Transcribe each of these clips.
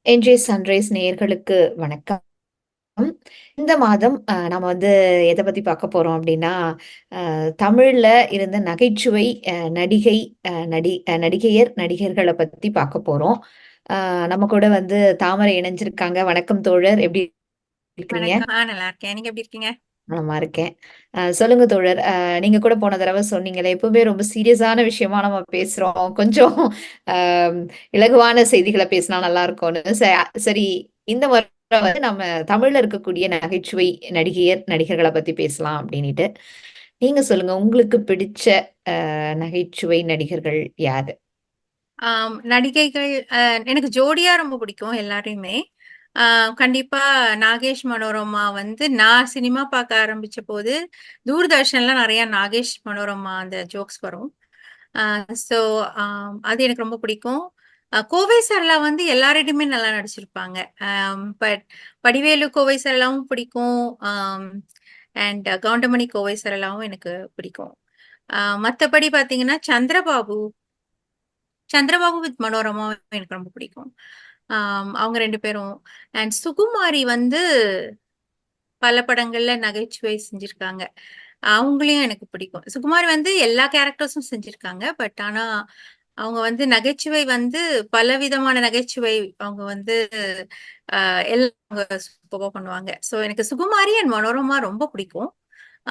NJ sunrise நேயர்களுக்கு வணக்கம். இந்த மாதம் நம்ம வந்து எத பத்தி பார்க்க போறோம் அப்டின்னா, தமிழ்ல இருந்த நகைச்சுவை நடிகை, நடிகையர், நடிகர்கள பத்தி பார்க்க போறோம். அ நம்ம கூட வந்து தாமரை இணைஞ்சிருக்காங்க. வணக்கம் தோழர். எப்டி இருக்கிறீங்க? வணக்கம். நல்லா இருக்கேன். நீங்க எப்படி இருக்கீங்க? நலமா இருக்கேன். சொல்லுங்க தோழர். நீங்க கூட போன தடவ சொன்னீங்களே, எப்பவுமே ரொம்ப சீரியஸான விஷயமா நம்ம பேசுறோம். கொஞ்சம் அ இலகுவான செய்திகள பேசினா நல்லா இருக்கும்னு. சரி, இந்த முறை வந்து நம்ம தமிழ்ல இருக்கக்கூடிய நகைச்சுவை நடிகையர், நடிகர்கள பத்தி பேசலாம் அப்டின்னிட்டு. நீங்க சொல்லுங்க. உங்களுக்கு பிடிச்ச நகைச்சுவை நடிகர்கள் யாரு? நடிகைகள் எனக்கு ஜோடியா ரொம்ப பிடிக்கும் எல்லாரையுமே. ஆ கண்டிப்பா நாகேஷ், மனோரமா வந்து நான் சினிமா பார்க்க ஆரம்பிச்சபோது, தூர்தர்ஷன்ல நெறைய நாகேஷ், மனோரமா அந்த ஜோக்ஸ் வரும். ஆ ஸோ அது எனக்கு ரொம்ப பிடிக்கும். கோவை சரளா வந்து எல்லாரிடயுமே நல்லா நடிச்சிருப்பாங்க. பட் வடிவேலு, கோவை சரளாவும் பிடிக்கும். அண்ட் கவுண்டமணி, கோவை சரளாவும் எனக்கு பிடிக்கும். மத்தபடி பார்த்தீங்கன்னா, சந்திரபாபு வித் மனோரமாவும் எனக்கு ரொம்ப பிடிக்கும். அவங்க 2 பேரும். அண்ட் சுகுமாரி வந்து பல படங்கள்ல நகைச்சுவை செஞ்சிருக்காங்க. அவங்களையும் எனக்கு பிடிக்கும். சுகுமாரி வந்து எல்லா கேரக்டர்ஸும் செஞ்சிருக்காங்க. பட் ஆனா, அவங்க வந்து நகைச்சுவை வந்து பலவிதமான நகைச்சுவை அவங்க வந்து எல்லாம் அவங்க சூப்பர்வா பண்ணுவாங்க. ஸோ எனக்கு சுகுமாரி அண்ட் மனோரமா ரொம்ப பிடிக்கும்.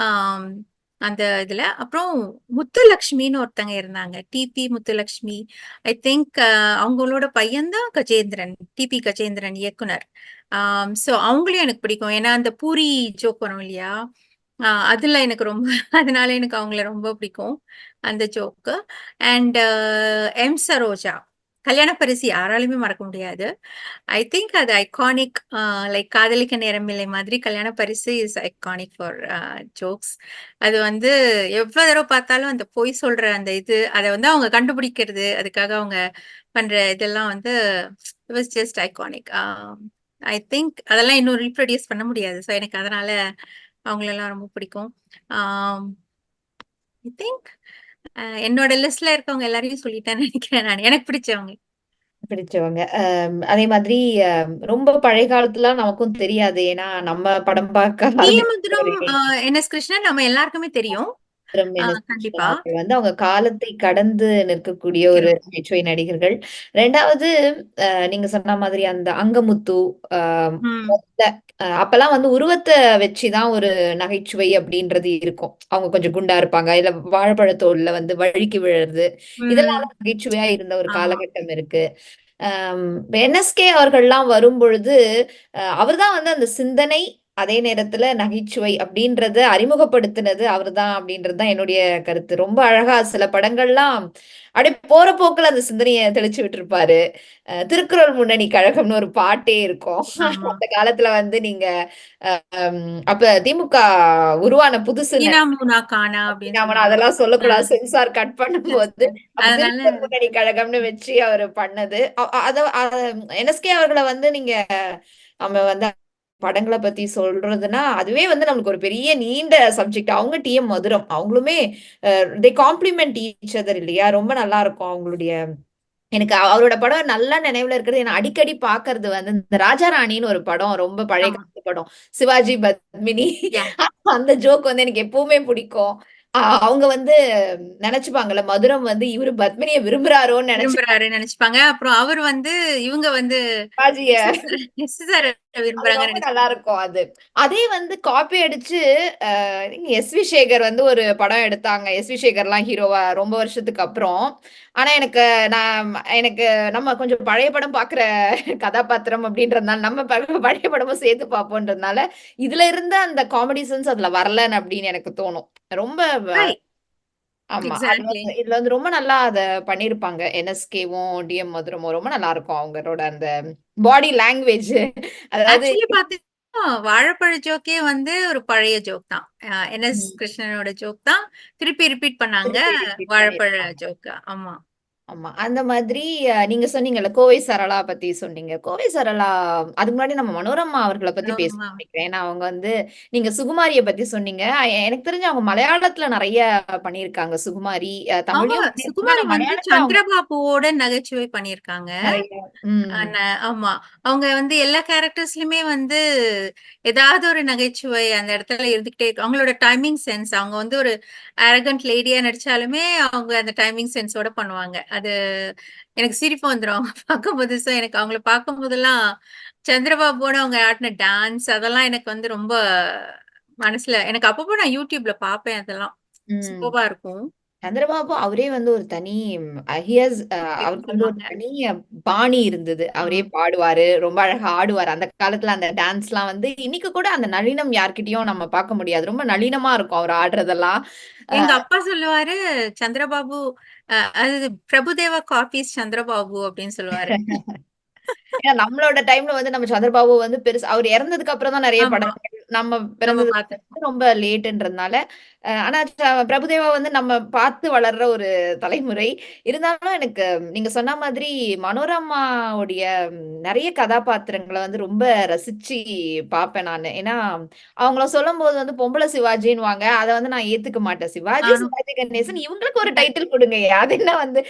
ஆம் அந்த இதுல. அப்புறம் முத்துலக்ஷ்மின்னு ஒருத்தங்க இருந்தாங்க. டிபி முத்துலக்ஷ்மி. ஐ திங்க் அவங்களோட பையன் தான் கஜேந்திரன். டிபி கஜேந்திரன் இயக்குனர். ஸோ அவங்களையும் எனக்கு பிடிக்கும். ஏன்னா, அந்த பூரி ஜோக் வரும் இல்லையா? அதுல எனக்கு ரொம்ப அதனால எனக்கு அவங்கள ரொம்ப பிடிக்கும். அந்த ஜோக்கு. And M. சரோஜா. கல்யாண பரிசு யாராலயுமே மறக்க முடியாது. ஐ திங்க் அது ஐகானிக் லைக் காதலிக்க நேரமில்லை மாதிரி கல்யாண பரிசு இஸ் ஐகானிக் ஃபார் ஜோக்ஸ். அது வந்து எவ்வளவு தடவை பார்த்தாலும் அந்த பொய் சொல்ற அந்த இது, அத வந்து அவங்க கண்டுபிடிக்கிறது, அதுக்காக அவங்க பண்ற இதெல்லாம் வந்து it was just iconic. I think அதெல்லாம் இன்னும் ரீப்ரொடியூஸ் பண்ண முடியாது. ஸோ எனக்கு அதனால அவங்களெல்லாம் ரொம்ப பிடிக்கும். ஐ திங்க் என்னோட லிஸ்ட்ல இருக்கவங்க எல்லாரையும் சொல்லிட்டேன்னு நினைக்கிறேன் நான். எனக்கு பிடிச்சவங்க. பிடிச்சவங்க. அதே மாதிரி ரொம்ப பழைய காலத்துலாம் நமக்கும் தெரியாது. ஏன்னா, நம்ம படம் பார்க்க டி. எம். ஆரம்பிச்ச முத்துரம், ஒரு என்.எஸ். கிருஷ்ணன் நம்ம எல்லாருக்குமே தெரியும். விக்ரம் என். எஸ். கிருஷ்ணன் கண்டிப்பா. அவர்கள் வந்து அவங்க காலத்தை கடந்து நிற்கக்கூடிய ஒரு நிக்கிறோம். நகைச்சுவை நடிகர்கள். 2வது நீங்க சொன்ன மாதிரி அந்த அங்கமுத்து, அ ம். மொத்த அப்பலாம் வந்து உருவத்த வச்சு தான் ஒரு நகைச்சுவை அப்படின்றது இருக்கும். அவங்க கொஞ்சம் குண்டா இருப்பாங்க. இல்ல வாழைப்பழத்தோல்ல வந்து வழுக்கி விழுறது. இதெல்லாம் ம். தான் நகைச்சுவையா இருந்த ஒரு ஆமா. காலகட்டம் இருக்கு. அம் என்எஸ்கே அவர்கள்லாம் வரும்பொழுது, அவர் தான் வந்து அந்த சிந்தனை, அதே நேரத்துல நகைச்சுவை அப்படின்றத அறிமுகப்படுத்தினது அவர்தான் அப்படின்றது தான் என்னுடைய கருத்து. ரொம்ப அழகா சில படங்கள்லாம் அப்படியே போற போக்குல அந்த சிந்தனைய தெளிச்சு விட்டுருப்பாரு. திருக்குறள் முன்னணி கழகம்னு ஒரு பாட்டே இருக்கும். ஆமா. அந்த காலத்துல வந்து நீங்க அம் அப்ப திமுக உருவான புதுசுன்னு "ஈனா மூனா கானா" அப்படின்னு நாம சொல்லுவாங்க. அதெல்லாம் அ சொல்லக்கூடாது. சென்சார் கட் பண்ணும்போது, அப்ப அதனால திருக்குறள் முன்னணி கழகம்னு வச்சு அவரு பண்ணது. அ அத என்எஸ்கே அவர்கள வந்து நீங்க நம்ம வந்து படங்கள பத்தி சொல்றதுன்னா, அதுவே வந்து நமக்கு ஒரு பெரிய நீண்ட சப்ஜெக்ட். அவங்க டிஎம் மதுரம். அவங்களுமே தே காம்ப்ளிமெண்ட் ஈச் அதர் இல்லையா? ரொம்ப நல்லா இருக்கும் அவங்களுடைய எனக்கு அவரோட படம் நல்லா நினைவுல இருக்கிறது. நான் அடிக்கடி பார்க்கறது வந்து இந்த ராஜா ராணின்னு ஒரு படம். ரொம்ப பழைய ஆமா. காலத்து படம். சிவாஜி, பத்மினி யாஹ்! அந்த ஜோக் வந்து எனக்கு எப்பவுமே பிடிக்கும். அவங்க வந்து நெனச்சுப்பாங்கல்ல, மதுரம் வந்து இவரு பத்மினிய விரும்புறாரோன்னு நெனச்சுப்பாங்க. விரும்புறாருன்னு நெனச்சுப்பாங்க. அப்புறம் அவர் வந்து இவங்க வந்து சிவாஜிய எஸ்.எஸ்.ஆர் அது விரும்புறாங்கன்னு ரொம்ப நல்லா நெனச்சுப்பாங்க. இருக்கும் அது. அதே வந்து காப்பி அடிச்சு எஸ்.வி. சேகர் வந்து ஒரு படம் எடுத்தாங்க. எஸ்.வி. சேகர்லாம் ஹீரோவா ரொம்ப வருஷத்துக்கு அப்புறம். ஆனா நான் எனக்கு நம்ம கொஞ்சம் பழைய படம் பார்க்குற கதாபாத்திரம் அப்படின்றதுனால, நம்ம பழைய படமும் சேர்த்து பார்ப்போன்றதுனால, இதுல இருந்த அந்த காமெடி சென்ஸ் அதுல வரலன்னு அப்படின்னு எனக்கு தோணும். ரொம்ப ரைட். ஆமா. அது எக்ஸாக்ட்லி. வந்து இதுல வந்து ரொம்ப நல்லா அத பண்ணியிருப்பாங்க. என்எஸ்கேவும், டிஎம் மதுரமும் ரொம்ப நல்லா இருக்கும். அவங்களோட அந்த பாடி லாங்குவேஜ் அதாவது ஆக்சுவலி பார்த்தீங்கன்னா, வாழைப்பழ ஜோக்கே வந்து ஒரு பழைய ஜோக் தான். என்.எஸ். ம். கிருஷ்ணனோட ஜோக் தான். திருப்பி ரிப்பீட் பண்ணாங்க. திருப்பி ரிப்பீட் வாழைப்பழ பண்ணியிருப்பாங்க. ஜோக்க. ஆமா. ஆமா. அந்த மாதிரி நீங்க சொன்னீங்கல்ல, கோவை சரளா பத்தி சொன்னீங்க. கோவை சரளா அதுக்கு முன்னாடி நம்ம மனோரமா அவர்கள பத்தி ஆமா. பேசணும்னு நெனைக்கிறேன். ஏன்னா, அவங்க வந்து நீங்க சுகுமாரிய பத்தி சொன்னீங்க. எனக்கு தெரிஞ்சு அவங்க மலையாளத்துல நெறைய பண்ணியிருக்காங்க. சுகுமாரி அவங்க தமிழ்லயும் பண்ணியிருக்காங்க. சுகுமாரி ஆனா வந்து மலையாளத்துல அவங்க சந்திரபாபுவோட நகைச்சுவை பண்ணியிருக்காங்க. நெறைய ம். ஆமா. அவங்க வந்து எல்லா கேரக்டர்ஸ்லயுமே வந்து ஏதாவது ஒரு நகைச்சுவை அந்த இடத்துல இருந்துகிட்டே இருக்கும். அவங்களோட டைமிங் சென்ஸ் அவங்க வந்து ஒரு அரகன்ட் லேடியா நடிச்சாலுமே அவங்க அந்த டைமிங் சென்ஸோட பண்ணுவாங்க. அது எனக்கு சிரிப்பு வந்துரும். அவங்க பார்க்கும்போது. ஸோ எனக்கு அவங்கள பார்க்கும்போதெல்லாம் சந்திரபாபுவோட அவங்க ஆடின டான்ஸ் அதெல்லாம் எனக்கு வந்து ரொம்ப மனசுல எனக்கு அப்பப்போ நான் YouTubeல பார்ப்பேன் அதெல்லாம். ம். சூப்பர்பா இருக்கும். சந்திரபாபு அவரே வந்து ஒரு தனி ஹியர்ஸ் அப்படின்னு அவருக்கு வந்து ஒரு சொல்லுவாங்க. தனி பாணி இருந்தது. அவரே ம். பாடுவாரு. ரொம்ப அழகா ஆடுவாரு. அந்த காலத்துல அந்த டான்ஸ்லாம் வந்து இன்னைக்கு கூட அந்த நளினம் யார்கிட்டயும் நம்ம பார்க்க முடியாது. ரொம்ப நளினமா இருக்கும் அவர் ஆடுறதெல்லாம். அ எங்க அப்பா சொல்லுவாரு, சந்திரபாபு அது பிரபுதேவா காப்பீஸ் சந்திரபாபு அப்படின்னு சொல்லுவாரு. ஏன்னா நம்மளோட டைம்ல வந்து நம்ம சந்திரபாபு வந்து பெருசா அவர் இறந்ததுக்கு அப்புறம் தான் நெறைய ஆமா. படங்கள் நம்ம நம்ம பிறந்தது பார்த்திருக்கோம். ரொம்ப லேட்டுன்றதுனால, ஆனா பிரபுதேவா வந்து நம்ம பார்த்து வளர்ற ஒரு தலைமுறை. இருந்தாலும் எனக்கு நீங்க சொன்ன மாதிரி மனோரமாவுடைய நெறைய கதாபாத்திரங்கள வந்து ரொம்ப ரசிச்சு பார்ப்பேன் நானு. ஏன்னா, அவங்கள சொல்லும்போது வந்து பொம்பள சிவாஜின்னுவாங்க. அத வந்து நான் ஏத்துக்க மாட்டேன். சிவாஜி, நானும். சிவாஜி கணேசன் இவங்களுக்கு ஒரு கரெக்ட். டைட்டில் குடுங்கய்யா. அது என்ன வந்து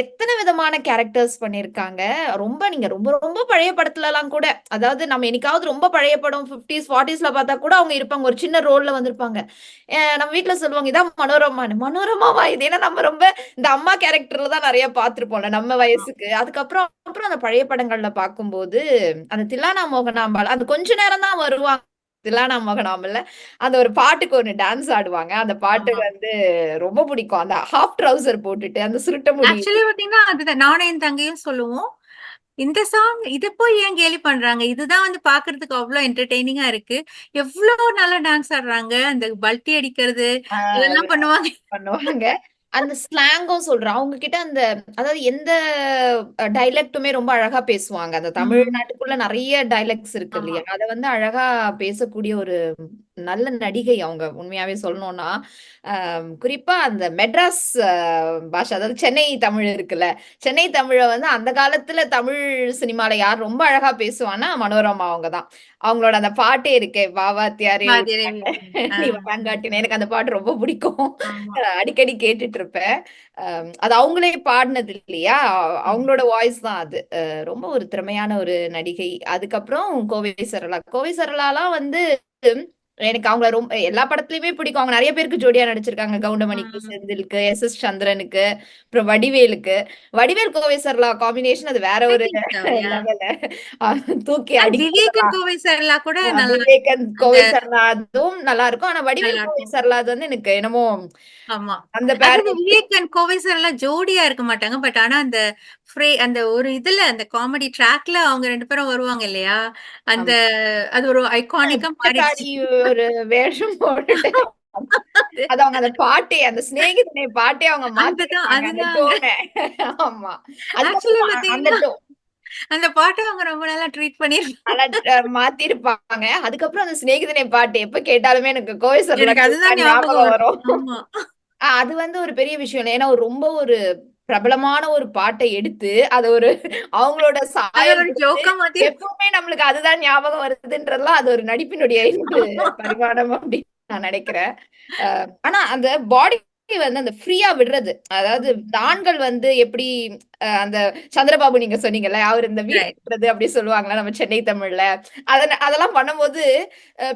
எத்தன விதமான கேரக்டர்ஸ் பண்ணியிருக்காங்க. ரொம்ப நீங்க ரொம்ப ரொம்ப பழைய படத்துலலாம் கூட, அதாவது நம்ம என்னைக்காவது ரொம்ப பழைய படம் 50ஸ், 40ஸ்ல பார்த்தா கூட அவங்க இருப்பாங்க. ஒரு சின்ன ரோல்ல வந்திருப்பாங்க. நம்ம வீட்ல சொல்லுவாங்க, "இதான் மனோரமான்னு." மனோரமாவா இது? ஏன்னா நம்ம ரொம்ப இந்த அம்மா கேரக்டர்ல தான் நெறைய பார்த்திருப்போம்ல நம்ம ஆமா. வயசுக்கு. அப்புறம் அந்த பழைய படங்கள்ல பார்க்கும்போது, அந்த தில்லானா மோகனாம்பாள் அந்த கொஞ்ச நேரம் தான் வருவாங்க. தில்லானா மோகனாம்பல்ல. அந்த ஒரு பாட்டுக்கு ஒண்ணு டான்ஸ் ஆடுவாங்க. அந்த பாட்டு ஆமா. வந்து ரொம்ப பிடிக்கும். அந்த ஹாஃப் ட்ரவுசர் போட்டுட்டு, அந்த சுருட்ட முடி ஆக்சுவலி பார்த்தீங்கன்னா, அதுதான் நானும் என் தங்கையும் சொல்லுவோம். இந்த சாங் இத போய் ஏன் கேலி பண்றாங்க? இதுதான் வந்து பார்க்கறதுக்கு அவ்ளோ என்டர்டெய்னிங்கா இருக்கு. எவ்ளோ நல்லா டான்ஸ் ஆடுறாங்க. அந்த பல்டி அடிக்கிறது, ஆ இதெல்லாம் பண்ணுவாங்க. பண்ணுவாங்க. அந்த ஸ்லாங்கும் சொல்றேன். அவங்க கிட்ட அந்த அதாவது எந்த டயலெக்ட்டுமே ரொம்ப அழகா பேசுவாங்க. அந்த ம். தமிழ்நாட்டுக்குள்ள நெறைய டயலெக்ட்ஸ் இருக்கு ஆமா. இல்லையா? அத வந்து அழகா பேசக்கூடிய ஒரு நல்ல நடிகை அவங்க உண்மையாவே சொல்லணும்னா. குறிப்பா அந்த மெட்ராஸ் பாஷை அதாவது சென்னை தமிழ் இருக்குல்ல. சென்னை தமிழ வந்து அந்த காலத்துல தமிழ் சினிமால யார் ரொம்ப அழகா பேசுவான்னா, மனோரமா அவங்க தான். அவங்களோட அந்த பாட்டே இருக்கே, "வா வாத்தியாரே வாத்தியாரே ஆ. நீ வரங்காட்டின" எனக்கு அந்த பாட்டு ரொம்ப பிடிக்கும். ஆமா. அடிக்கடி கேட்டுட்டு இருப்பேன். அது அவங்களே பாடுனது இல்லையா? ம். அவங்களோட வாய்ஸ் தான் அது. ரொம்ப ஒரு திறமையான ஒரு நடிகை. அதுக்கப்புறம் கோவை சரளா. கோவை சரளாலாம் வந்து எனக்கு அவங்கள எல்லா படத்துலயுமே பிடிக்கும். அவங்க நெறைய பேருக்கு ஜோடியா நடிச்சிருக்காங்க. கவுண்டமணிக்கு, ம். செந்திலுக்கு, எஸ்.எஸ். சந்திரனுக்கு, அப்புறம் வடிவேலுக்கு. வடிவேல், கோவை சரளா காம்பினேஷன் அது வேற ஐ ஒரு திங்க் சோ. யா. லெவலு. அ தூக்கி அண்ட் விவேக் அடிக்கிறதெல்லாம். அண்ட் கோவை சரளா கூட நல்லா விவேகன், அந்த கோவை சரளா அதுவும் நல்லாருக்கும். ஆனா வடிவேல், கோவை நல்லாருக்கும். சரளா அது வந்து எனக்கு என்னமோ ஆமா. அந்த பேர் அதாவது விவேக் அண்ட் கோவை சரளா ஜோடியா இருக்க மாட்டாங்க. பட் ஆனா அந்த அந்த ஒரு இதுல அந்த காமெடி ட்ராக்ல அவங்க 2 பேரும் வருவாங்க இல்லையா? அந்த ஆமா. அது ஒரு ஐகானிக்கா மாறிடுச்சு. பிச்சைக்காரி ஒரு வேஷம் போட்டுட்டு அது அது அவங்க அந்த பாட்டே, அந்த சிநேகிதனை பாட்டே அவங்க அதுதான் மாத்திருப்பாங்க. அந்த அதுதாங்க. டோன. ஆமா. ஆக்சுவலி அதுக்கப்புறம் அந்த பார்த்தீங்கன்னா, அந்த பாட்ட அவங்க ரொம்ப நாளா ட்ரீட் நல்லா பண்ணியிருப்பாங்க. மாத்திருப்பாங்க. அதுக்கப்புறம் அந்த சிநேகிதனை பாட்டு எப்ப கேட்டாலுமே எனக்கு கோவை சரளா எனக்கு அதுதான் தான் ஞாபகம் ஞாபகம் வரும். வரும். ஆமா. அது வந்து ஒரு பெரிய விஷயம் இல்ல. ஏன்னா ரொம்ப ஒரு பிரபலமான ஒரு பாட்ட எடுத்து, அத ஒரு அவங்களோட அத சாயல் ஒரு குடுத்து, ஜோக்கா மாத்திருப்பாங்க. எப்பவுமே நம்மளுக்கு அதுதான் ஞாபகம் வருதுன்றதெல்லாம் அது ஒரு நடிப்பினுடைய இன்னொரு பரிமாணம் அப்படின்னு நான் நெனைக்கிறேன். ஆனா அந்த பாடி வந்து அந்த ஃப்ரீயா விடுறது. அதாவது இந்த ஆண்கள் வந்து எப்படி அந்த சந்திரபாபு நீங்க சொன்னீங்கல்ல, அவரு இந்த வீடு ரைட். கட்டுறது அப்படி சொல்லுவாங்கல்ல நம்ம சென்னை தமிழ்ல. அதெல்லாம் பண்ணும்போது,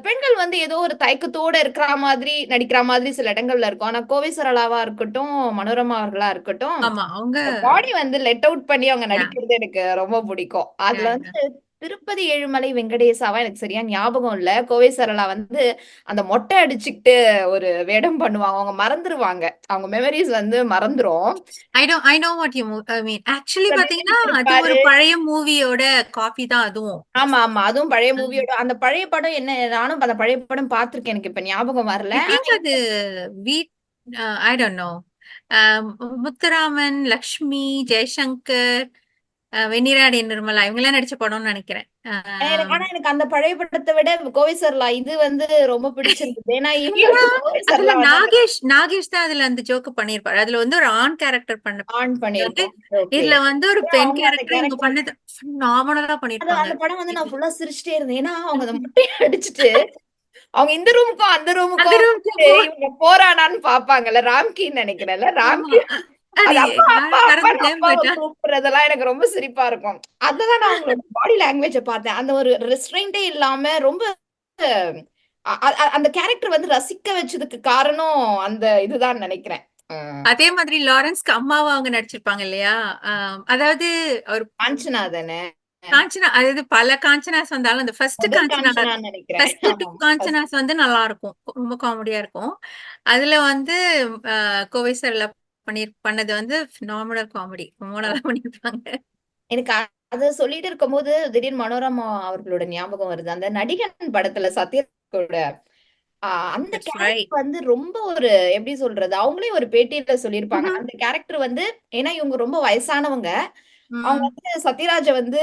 பெண்கள் வந்து ஏதோ ஒரு தயக்கத்தோட இருக்கிற மாதிரி, நடிக்கிற மாதிரி சில இடங்கள்ல இருக்கும். ஆனா கோவை சரளாவா இருக்கட்டும், மனோரமா அவர்களா இருக்கட்டும், ஆமா. அவங்க பாடி வந்து லெட் அவுட் பண்ணி அவங்க யா நடிக்கிறது எனக்கு ரொம்ப பிடிக்கும். அதுல யா. வந்து திருப்பதி ஏழுமலை வெங்கடேசாவா எனக்கு சரியா ஞாபகம் இல்ல. கோவை சரளா வந்து அந்த மொட்டை அடிச்சுக்கிட்டு ஒரு வேடம் பண்ணுவாங்க. அவங்க மறந்துருவாங்க. அவங்க மெமரீஸ் வந்து மறந்துரும். I know what you I mean. Actually இப்ப பார்த்தீங்கன்னா, அது ஒரு நின்னுகிட்டு பழைய மூவியோட காப்பி தான் அதுவும். ஆமா, ஆமா. அதுவும் பழைய ம். மூவியோட அந்த பழைய படம் என்ன நானும் அந்த பழைய படம் பார்த்துருக்கேன். எனக்கு இப்ப ஞாபகம் வரல. ஐ திங்க் அது வீட் ஐ டோன்ட் நோ. அ முத்துராமன், லக்ஷ்மி, ஜெய்சங்கர் வெண்ணிராடி நிர்மலா இவங்கெல்லாம் நடிச்ச படம்னு நினைக்கிறேன். ஆனா எனக்கு அந்த பழைய படத்தை விட கோவை சரளா இது வந்து ரொம்ப பிடிச்சிருந்தது. ஏன்னா இவங்க ஏன்னா கோவை அதுல சரளா வந்து அந்த நாகேஷ் தான் அதுல அந்த ஜோக்கு பண்ணிருப்பாரு. அதுல வந்து ஒரு ஆண் கேரக்டர் ஆன் வந்து பண்ணியிருக்கோம். ஓகே. இதுல வந்து ஒரு பெண் அவங்க அந்த கேரக்டர் இவங்க கேரக்டர் பண்ணது நார்மலா அது பண்ணிருப்பாங்க. அந்த படம் வந்து நான் ஃபுல்லா சிரிச்சுட்டே இருந்தேன். ஏன்னா அவங்க அந்த முட்டையை அடிச்சுட்டு அவங்க இந்த ரூமுக்கும் அந்த அந்த ரூமுக்கும் ரூம்க்கு வந்து இவங்க போறானான்னு பாப்பாங்கல்ல. ராம்கின்னு நினைக்கிறேன்ல. ஆமா. ராம்கி அது அது அப்பா அப்பா நான் அப்பான்னு மறந்துட்டேன். அப்பாவை கூப்பிடுறதெல்லாம் எனக்கு ரொம்ப சிரிப்பா இருக்கும். அததான் நான் அவங்களோட பாடி லாங்குவேஜ பார்த்தேன். அந்த ஒரு ரெஸ்ட்ரெயின்ட்டே இல்லாம ரொம்ப அந்த கேரக்டர் வந்து ரசிக்க வச்சதுக்கு காரணம் அந்த இதுதான் நினைக்கிறேன். அதே மாதிரி லாரன்ஸ்க்கு அம்மாவா அவங்க நடிச்சிருப்பாங்க இல்லையா? அதாவது அவர் காஞ்சனா தானே? காஞ்சனா, அதாவது பல காஞ்சனாஸ் வந்தாலும் அந்த ஃபர்ஸ்ட் முதல் காஞ்சனா, காஞ்சனான்னு நினைக்கிறேன். ஃபர்ஸ்ட் 2 ஆமா. காஞ்சனாஸ் வந்து நல்லா இருக்கும். ரொம்ப காமெடியா இருக்கும். அதுல வந்து கோவை சரளா பண்ணது வந்து பினாமினல் காமெடி. ரொம்ப நல்லா பண்ணிருப்பாங்க. எனக்கு அத சொல்லிட்டு இருக்கும்போது திடீர்னு மனோரமா அவர்களோட ஞாபகம் வருது. அந்த நடிகன் படத்துல சத்யராஜோட அந்த தட்ஸ் ரைட். கேரக்டர் வந்து ரொம்ப ஒரு எப்படி சொல்றது? அவங்களே ஒரு பேட்டியில சொல்லியிருப்பாங்க. அந்த கேரக்டர் வந்து ஏன்னா இவங்க ரொம்ப வயசானவங்க. அவங்க ம். வந்து சத்யராஜ வந்து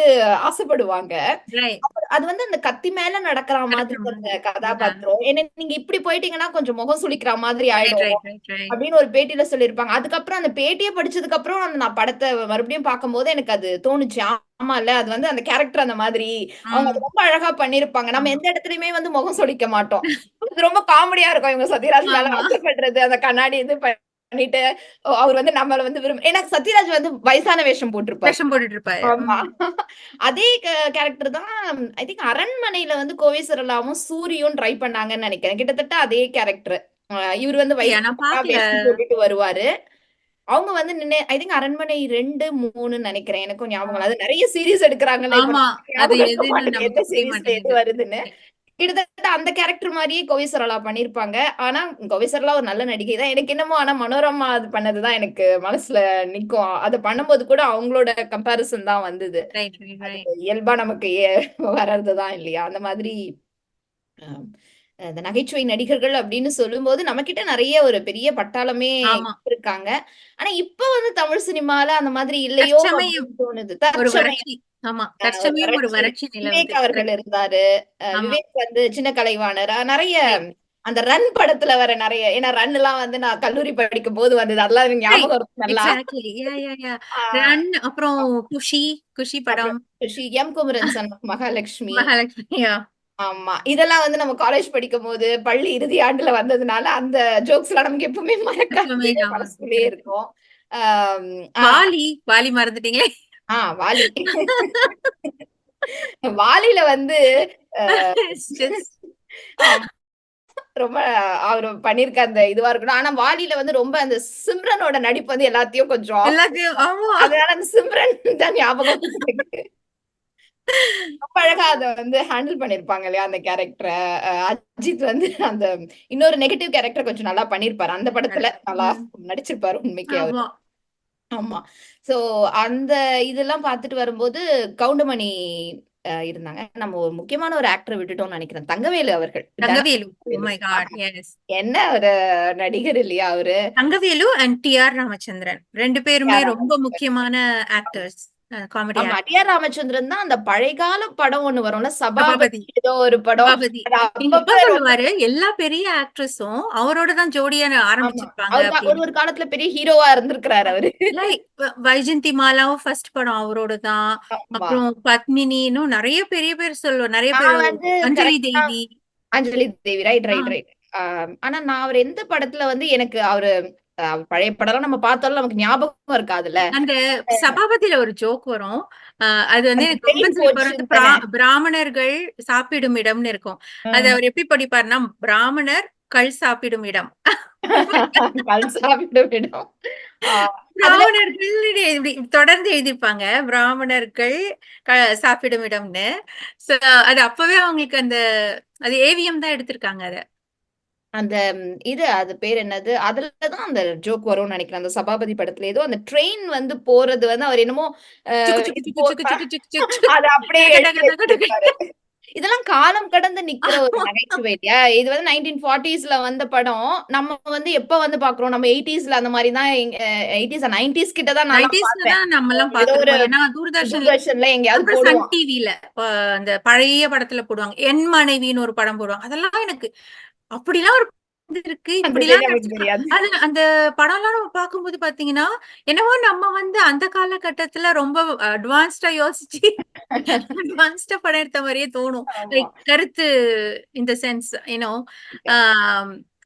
ஆசைப்படுவாங்க. ரைட். அது வந்து அந்த கத்தி மேல நடக்கிற மாதிரி நடக்கிற அந்த மாதிரி. கதாபாத்திரம். ஏன்னா நீங்க இப்படி போயிட்டீங்கன்னா கொஞ்சம் முகம் சுளிக்கிற மாதிரி ரைட், ஆயிடும். Right, right, right. அப்படின்னு ஒரு பேட்டியில சொல்லியிருப்பாங்க. அதுக்கப்புறம் அந்த பேட்டிய படிச்சதுக்கு அப்புறம் நான் படத்த மறுபடியும் பார்க்கும்போது எனக்கு அது தோணுச்சு. ஆமால்ல. அது வந்து அந்த கேரக்டர் அந்த மாதிரி. அவங்க அது ம். ரொம்ப அழகா பண்ணியிருப்பாங்க. நம்ம ஆமா. எந்த இடத்துலயுமே வந்து முகம் சுளிக்க மாட்டோம். அது ரொம்ப காமெடியா இருக்கும். இவங்க சத்யராஜ் மேல ஆமா. ஆசைப்படுறது, அந்த கண்ணாடி இது பண்ணிட்டு, அவர் வந்து நம்மள வந்து ஏன்னா சத்யராஜ் வந்து வயசான வேஷம் போட்டிருப்பாரு. வேஷம் போட்டுட்டு இருப்பாரு. ஆமா. அதே கேரக்டர் தான் ஐ திங்க் அரண்மனையில வந்து கோவை சரளாவும், சூரியும் ட்ரை பண்ணாங்கன்னு நெனைக்கிறேன். கிட்டத்தட்ட அதே கேரக்டர். இவரு வந்து அப்படியா? நான் வயசானவரா பாக்கல. வேஷம் போட்டுட்டு வருவாரு. அவங்க வந்து ஐ திங்க் அரண்மனை 2, 3ன்னு நெனைக்கிறேன். எனக்கும் ஞாபகம் இல்ல. அது நெறைய சீரிஸ் எடுக்குறாங்கல்ல. இப்ப ஆமா. நமக்கு அது ஞாபகம் இருக்க எதுன்னு மாட்டேங்குது. நமக்கு எந்த தெரிய சீரிஸ்ல எது மாட்டேங்குது. வருதுன்னு. கிட்டத்தட்ட அந்த கேரக்டர் மாரியே கோவை சரளா பண்ணியிருப்பாங்க. ஆனா, கோவை சரளா ஒரு நல்ல நடிகை தான். எனக்கு என்னமோ ஆனா மனோரமா அது பண்ணது தான் எனக்கு மனசுல நிக்கும். அத பண்ணும்போது கூட அவங்களோட கம்பேரிசன் தான் வந்தது. ரைட், ரைட், அது ரைட். இயல்பா நமக்கு வர்றது தான் இல்லையா? அந்த மாதிரி அ இந்த நகைச்சுவை நடிகர்கள் அப்படின்னு சொல்லும்போது, நம்மகிட்ட நெறைய ஒரு பெரிய பட்டாளமே ஆமா. இருக்காங்க. ஆனா, இப்ப வந்து தமிழ் சினிமால அந்த மாதிரி இல்லையோ தற்சமயம் அப்படின்னு தோணுது. ஒரு தற்சமயம் வறட்சி. ஆமா. ஒரு தற்சமயம் ஒரு வறட்சி. வறட்சி நிலவுது. விவேக் அவர்கள் கரெக்ட். இருந்தாரு. ஆமா. விவேக் வந்து சின்ன கலைவாணர். நெறைய ரைட். அந்த ரன் படத்துல வர நெறைய ஏன்னா ரன்லாம் வந்து நான் கல்லூரி படிக்கும்போது வந்தது. அதெல்லாம் எனக்கு ரைட். ஞாபகம் இருக்கும் நல்லா. எக்ஸாக்ட்லி. யாஹ்! யாஹ்! யாஹ்! ஆ ரன் அப்புறம் குஷி, குஷி படம். அப்புறம் M. Kumaran son of Mahalakshmi. மகாலட்சுமியா. ஆமா. இதெல்லாம் வந்து நம்ம காலேஜ் படிக்கும்போது, பள்ளி இறுதி ஆண்டுல வந்ததுனால, அந்த ஜோக்ஸ்லாம் நமக்கு எப்பவுமே மறக்காது. எப்பவுமே ஞாபகம் இருக்கும். மனசுக்குள்ளயே கரெக்ட். இருக்கும். ஆம் அ வாலி மறந்துட்டீங்களே! வாலி. வாலில வந்து அ இட்ஸ் ஜஸ்ட் ஆமா. ரொம்ப அவரு பண்ணியிருக்க அந்த இதுவா இருக்கட்டும். ஆனா வாலில வந்து ரொம்ப அந்த சிம்ரனோட நடிப்பு வந்து எல்லாத்தையும் கொஞ்சம் ஆஃப் எல்லாத்தையும் ஆமா. அதனால அந்த சிம்ரன் தான் ஞாபகம் வருது எனக்கு. ரொம்ப அழகா அத வந்து ஹேண்டில் பண்ணியிருப்பாங்க இல்லையா? அந்த கேரக்டர. அஜித் வந்து அந்த இன்னொரு நெகட்டிவ் கேரக்டர் கொஞ்சம் நல்லா பண்ணியிருப்பாரு. அந்த படத்துல நல்லா ம். நடிச்சிருப்பாரு உண்மைக்கே அவரு. ஆமா. ஆமா. ஸோ அந்த இதெல்லாம் பார்த்துட்டு வரும்போது கவுண்டமணி இருந்தாங்க. நம்ம ஒரு முக்கியமான ஒரு ஆக்டர விட்டுட்டோம்னு நெனைக்கிறேன். தங்கவேலு அவர்கள். தங்கவேலு. ஓ தனவேலு. My god! எஸ். என்ன ஒரு நடிகர் இல்லையா அவரு? Thangavelu and TR. ராமச்சந்திரன். 2 பேருமே டி.ஆர். ரொம்ப ராமச்சந்திரன். முக்கியமான ஆக்டர்ஸ். காமெடி ஆமா. ஆக்டர். டி.ஆர். ராமச்சந்திரன் தான் அந்த பழைய கால படம் ஒண்ணு வரும்ல. சபாபதி சபாபதி. ஏதோ ஒரு படம். சபாபதி. அது எங்க அப்பா அப்பப்ப ரொம்ப சொல்லுவாரு, எல்லா பெரிய ஆக்ட்ரஸும் அவரோட தான் ஜோடியா ஆமா. ஆரம்பிச்சிருப்பாங்க அவரு ஒரு அப்படின்னு. ஒரு காலத்துல பெரிய ஹீரோவா இருந்திருக்கிறாரு அவரு. லைக் வைஜெயந்தி மாலாவும் ஃபர்ஸ்ட் படம் அவரோட தான். ஆமா. அப்புறம் பத்மினி இன்னும் நெறைய பெரிய பேர் சொல்லுவேன். நெறைய பேர் நான் வந்து அஞ்சலி கரெக்ட்டா தேவி. அஞ்சலி தேவி. ரைட், ஆ ரைட், ரைட். ஆ ஆனா நான் அவரு எந்த படத்துல வந்து எனக்கு அவரு பழைய படம்லாம் நம்ம பார்த்தாலும் நமக்கு ஞாபகம் இருக்காதுல்ல. அந்த சபாபதியில ஒரு ஜோக் வரும். அ அது வந்து அந்த எனக்கு ரொம்ப ட்ரெயின் சிரிப்பா வரும். போச்சு அந்த தானே. பிராமணர்கள் சாப்பிடும் இடம்னு இருக்கும். அது ம். அவர் எப்படி படிப்பார்ன்னா, பிராமணர் கள் சாப்பிடும் இடம். கல்சாவிட்டு விடும். ஆ அதுல பிராமணர்கள் இப்படி தொடர்ந்து எழுதியிருப்பாங்க. பிராமணர்கள் க சாப்பிடும் இடம்னு. சோ அது அப்பவே அவங்களுக்கு அது ஏவிஎம் தான் எடுத்திருக்காங்க அத. அந்த அது பேர் என்னது? அதுல தான் அந்த ஜோக் வரும்னு நெனைக்கிறேன். அந்த சபாபதி படத்துல ஏதோ அந்த ட்ரெயின் வந்து போறது வந்து அவர் என்னமோ சுக்கு சுக்கு இது சுக்கு சுக்கு சுக்கு சுக்கு சுக்கு சுக்கு. அத அப்படியே டக எழுதி டக டக டக. வச்சிருப்பாரு. இதெல்லாம் காலம் கடந்து நிக்கிற ஒரு நகைச்சுவை இல்லையா? இது வந்து 1940ஸ்ல வந்த படம். நம்ம வந்து எப்ப வந்து பாக்குறோம்? நம்ம 80ஸ்ல அந்த மாதிரி தான் 80s 90s கிட்ட தான் நான்லாம் 90ஸ்ல பார்த்தேன். தான் நம்ம எல்லாம் ஏதோ ஒரு பார்த்திருப்போம். ஏன்னா தூர்தர்ஷன்ல தூர்தர்ஷன்ல எங்கேயாவது அப்புறம் சன் போடுவான். டிவில அந்த பழைய படத்துல போடுவாங்க. என் மனைவின்னு ஒரு படம் போடுவாங்க. அதெல்லாம் எனக்கு அப்படிலாம் ஒரு படம் இருக்கு. அந்த இப்படிலாம் பேரு நமக்கு நடிச்சிருக்காங்க. தெரியாது. அது அந்த படம்லாம் நம்ம பார்க்கும்போது பார்த்தீங்கன்னா, என்னவோ நம்ம வந்து அந்த காலகட்டத்துல ரொம்ப அட்வான்ஸ்டா யோசிச்சு அட்வான்ஸ்டா படம் எடுத்த மாரியே தோணும். ஆமா. லைக் கருத்து இன் த சென்ஸ்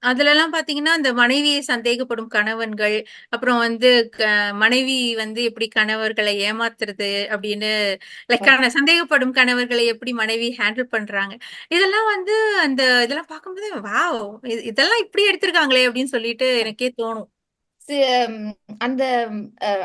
அதுலலாம் பாத்தீங்கன்னா, அந்த மனைவியை சந்தேகப்படும் கணவன்கள், அப்புறம் வந்து க மனைவி வந்து எப்படி கணவர்களை ஏமாத்துறது அப்படின்னு லைக் சந்தேகப்படும் கணவர்களை எப்படி மனைவி ஹேண்டில் பண்றாங்க. இதெல்லாம் வந்து அந்த இதெல்லாம் பார்க்கும்போது, வாவ்! இதெல்லாம் இப்படி எடுத்திருக்காங்களே அப்படின்னு சொல்லிட்டு எனக்கே தோணும். சி ம் அந்த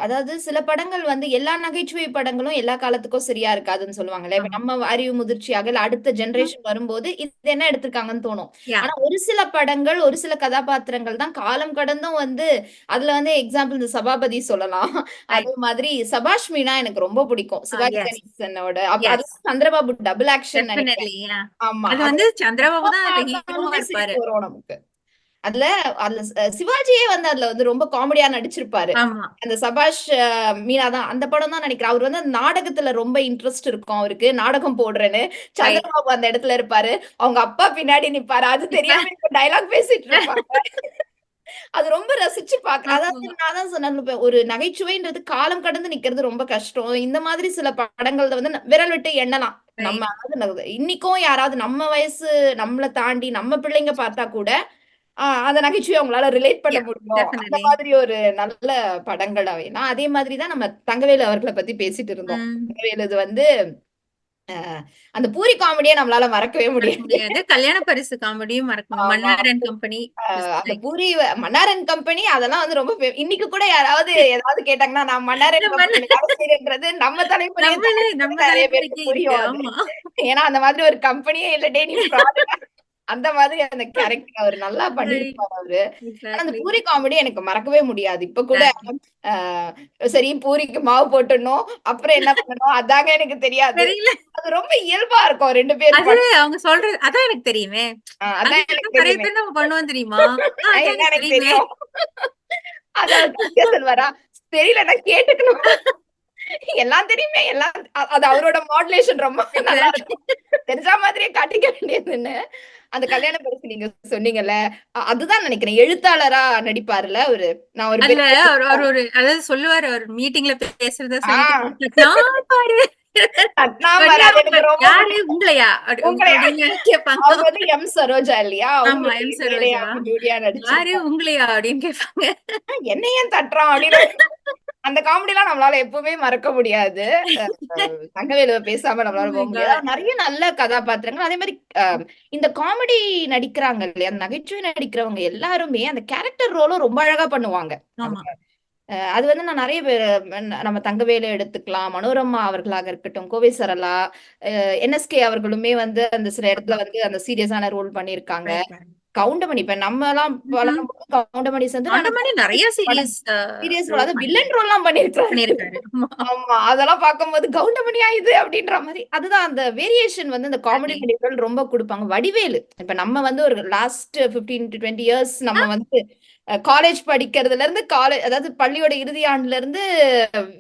அதாவது சில படங்கள் வந்து எல்லா நகைச்சுவை படங்களும் எல்லா காலத்துக்கும் சரியா இருக்காதுன்னு சொல்லுவாங்கல்ல. இப்ப ஆமா. நம்ம அறிவு முதிர்ச்சியாக இல்ல அடுத்த ம். ஜெனரேஷன் வரும்போது, இது என்ன எடுத்திருக்காங்கன்னு தோணும். யாஹ்! ஆனா ஒரு சில படங்கள், ஒரு சில கதாபாத்திரங்கள் தான் காலம் கடந்தும் வந்து அதுல வந்து எக்ஸாம்பிள் இந்த சபாபதி சொல்லலாம். ரைட். அதே மாதிரி சபாஷ் மீனா எனக்கு ரொம்ப பிடிக்கும். சிவாஜி எஸ், கணேசனோட அது எஸ். சந்திரபாபு டபுள் ஆக்ஷன் நெனைக்கிறேன். டெஃபினெட்லி. ஆமா. அது அது வந்து சந்திரபாபு தான் அதுல ஹீரோவா பார்த்தாலுமே இருப்பாரு. சிரிப்பு வரும் நமக்கு. அதுல அதுல சிவாஜியே வந்து அதுல வந்து ரொம்ப காமெடியா நடிச்சிருப்பாரு. ஆமா. அந்த சபாஷ் மீனா தான் அந்த படம் தான் நினைக்கிறேன். அவர் வந்து அந்த நாடகத்துல ரொம்ப இன்ட்ரெஸ்ட் இருக்கும் அவருக்கு. நாடகம் போடுறேன்னு. ரைட். சந்திரபாபு அந்த இடத்துல இருப்பாரு. அவங்க அப்பா பின்னாடி நிப்பாரு. அது இப்ப தெரியாம இப்ப டயலாக் பேசிட்டு இருப்பாங்க. அது ரொம்ப ரசிச்சு அதாவது ஆமா. நான் தான் சொன்னேன். ஒரு நகைச்சுவைன்றது காலம் கடந்து நிக்கிறது ரொம்ப கஷ்டம். இந்த மாதிரி சில படங்கள்ல வந்து விரல் விட்டு எண்ணலாம். நம்ம ரைட். அதாவது இன்னைக்கும் யாராவது நம்ம வயசு நம்மள தாண்டி நம்ம பிள்ளைங்க பார்த்தா கூட அந்த நகைச்சுவைய அவங்களால ரிலேட் பண்ண யாஹ்! முடியும். அந்த டெஃபினெட்லி. மாதிரி ஒரு நல்ல படங்கள் அவைலாம். அதே மாதிரி தான் நம்ம தங்கவேலு அவர்கள பத்தி பேசிட்டு இருந்தோம். ம். தங்கவேலுது வந்து அ அந்த பூரி காமெடிய நம்மளால மறக்கவே மறக்க முடியாது. முடியாது. கல்யாண பரிசு காமெடியும் மறக்க முடியாது. ஆமா. மன்னார் அண்ட் கம்பெனி இஸ் அந்த like puri Mannar and company அதெல்லாம் வந்து ரொம்ப இன்னைக்கு கூட யாராவது ஏதாவது கேட்டாங்கன்னா, நான் மன்னார் அண்ட் நம்ம கம்பெனில வேலை செய்றேன்றது நம்ம தலைமுறைய தாண்டி கூட நம்ம நெறைய பேருக்கு தலைமுறைக்கே இருக்கு. புரியும் அது. ஆமா. ஏன்னா அந்த மாதிரி ஒரு கம்பெனியே இல்ல. டேய் நீ ஃப்ராடு அந்த மாதிரி அந்த கேரக்டர் அவரு நல்லா ரைட். பண்ணியிருப்பாரு அவரு. ஆனா அந்த எக்ஸாக்ட்லி. பூரி காமெடி எனக்கு மறக்கவே முடியாது. இப்ப கூட எக்ஸாக்ட்லி. அ சரி பூரிக்கு மாவு போட்டுடணும். அப்புறம் என்ன பண்ணணும்? அதாங்க எனக்கு தெரியாது. தெரியல. அது ரொம்ப இயல்பா இருக்கும் 2 பேர் அது அவங்க சொல்றது அதான் எனக்கு தெரியுமே. அதான் எனக்கு அதுக்கெல்லாம் நெறைய தெரியுமே. பேர் நம்ம பண்ணுவோம் தெரியுமா? அதான் என்ன எனக்கு எனக்கு தெரியுமே. தெரியும். அதாவது கடைசியா சொல்வாரா? தெரியலன்னா கேட்டுக்கணும். எல்லாம் தெரியுமே எல்லாம் அது அவரோட மாடுலேஷன் ரொம்ப நல்லா எக்ஸாக்ட்லி. இருக்கும். தெரிஞ்ச மாதிரியே காட்டிக்க வேண்டியதுன்னு. அந்த கல்யாண பரிசு நீங்க சொன்னீங்கல்ல. அதுதான் நினைக்கிறேன். எழுத்தாளரா நடிப்பாருல்ல அவரு. நான் ஒரு அதுல பெரிய அவர் அவர் ஒரு அதாவது சொல்லுவாரு அவர் மீட்டிங்ல பேசுறத ஆ சொல்லிட்டு நான் பாரு பத்மாவர் அது கன்னியாகுமரி எனக்கு ரொம்ப யாரு பிடிக்கும். உங்களையா? உங்களை அப்படின்னு கேட்பாங்க. அவங்க வந்து எம். சரோஜா இல்லையா? ஆமா. அவங்களுடைய எம். மேடையா சரோஜா. அவங்க ஜோடியா யாரு நடிச்சிருப்பாங்க. உங்களையா? அப்படின்னு கேட்பாங்க. என்ன ஏன் தட்டுறான்? அப்படின்னு அந்த காமெடிலாம் நம்மளால எப்பவுமே மறக்க முடியாது. அ தங்கவேலுவ பேசாம ஓ நம்மளால மை போக முடியாது. காட்! நெறைய நல்ல கதாபாத்திரங்கள். அதே மாரி இந்த காமெடி நடிக்கிறாங்க இல்லையா? அந்த நகைச்சுவை நடிக்கிறவங்க எல்லாருமே அந்த கேரக்டர் ரோலும் ரொம்ப அழகா பண்ணுவாங்க. ஆமா. அது வந்து நான் நெறைய பேரு நம்ம தங்கவேலு எடுத்துக்கலாம். மனோரமா அவர்களாக இருக்கட்டும், கோவை சரளா, என்எஸ்கே அவர்களுமே வந்து அந்த சில இடத்துல ஆமா. வந்து அந்த சீரியஸான ரோல் பண்ணியிருக்காங்க. Right, right. கவுண்டமணி இப்ப நம்மலாம் ம்ஹ்ம். வளரும்போது கவுண்டமணி வந்து நான் கவுண்டமணி நெறைய படம் சீரியஸ் சீரியஸ் ரோல் ரோல் அதாவது வில்லன் ரோல்லாம் பண்ணியிருக்காரு. பண்ணியிருக்காரு. ஆமா. ஆமா. அதெல்லாம் பார்க்கும்போது கவுண்டமணியா இது அப்டின்ற மாரி. அதுதான் அந்த வேரியேஷன் வந்து இந்த காமெடி எக்ஸாக்ட்லி. நடிகர்கள் ரொம்ப குடுப்பாங்க. வடிவேலு. இப்ப நம்ம வந்து ஒரு லாஸ்ட் 15 டூ 20 இயர்ஸ் நம்ம வந்து காலேஜ் படிக்கிறதுலருந்து அதாவது பள்ளியோட இறுதி ஆண்டுலருந்து